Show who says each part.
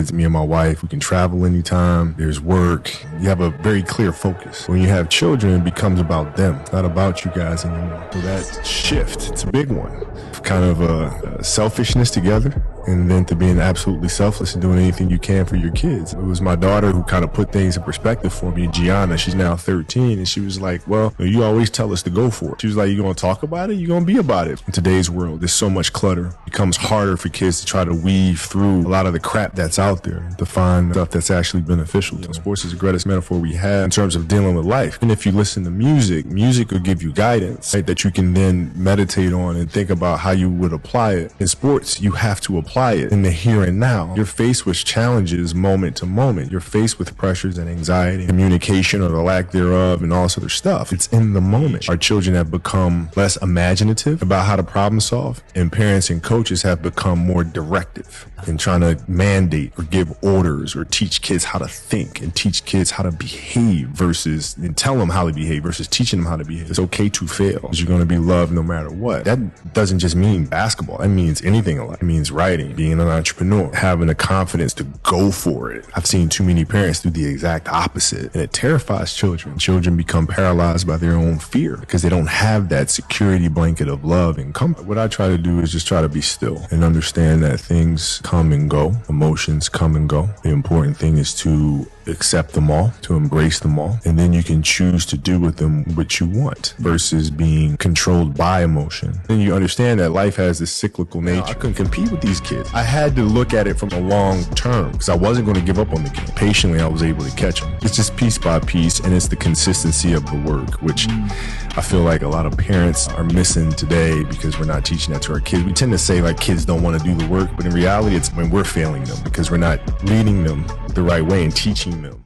Speaker 1: kids, me and my wife, we can travel anytime. There's work. You have a very clear focus. When you have children, it becomes about them, not about you guys anymore. So that shift, it's a big one. Kind of a selfishness together, and then to being absolutely selfless and doing anything you can for your kids. It was my daughter who kind of put things in perspective for me, Gianna. She's now 13, and she was like, well, you always tell us to go for it. She was like, you going to talk about it? You going to be about it. In today's world, there's so much clutter. It becomes harder for kids to try to weave through a lot of the crap that's out there to find stuff that's actually beneficial to them. Sports is the greatest metaphor we have in terms of dealing with life. And if you listen to music will give you guidance, right, that you can then meditate on and think about how you would apply it. In sports, you have to apply it in the here and now. You're faced with challenges moment to moment. You're faced with pressures and anxiety, communication or the lack thereof, and all this other stuff. It's in the moment. Our children have become less imaginative about how to problem solve, and parents and coaches have become more directive in trying to mandate or give orders or teach kids how to think and teach kids how to behave and tell them how to behave versus teaching them how to behave. It's okay to fail. You're going to be loved no matter what. That doesn't just mean basketball. That means anything in life. It means writing, being an entrepreneur, having the confidence to go for it. I've seen too many parents do the exact opposite, and it terrifies children. Children become paralyzed by their own fear because they don't have that security blanket of love and comfort. What I try to do is just try to be still and understand that things come and go. Emotions come and go. The important thing is to accept them all, to embrace them all, and then you can choose to do with them what you want versus being controlled by emotion. Then you understand that life has this cyclical nature. I couldn't compete with these kids. I had to look at it from a long term because I wasn't going to give up on the game. Patiently, I was able to catch them. It's just piece by piece, and it's the consistency of the work, which I feel like a lot of parents are missing today because we're not teaching that to our kids. We tend to say like kids don't want to do the work, but in reality, it's when we're failing them because we're not leading them the right way and teaching them.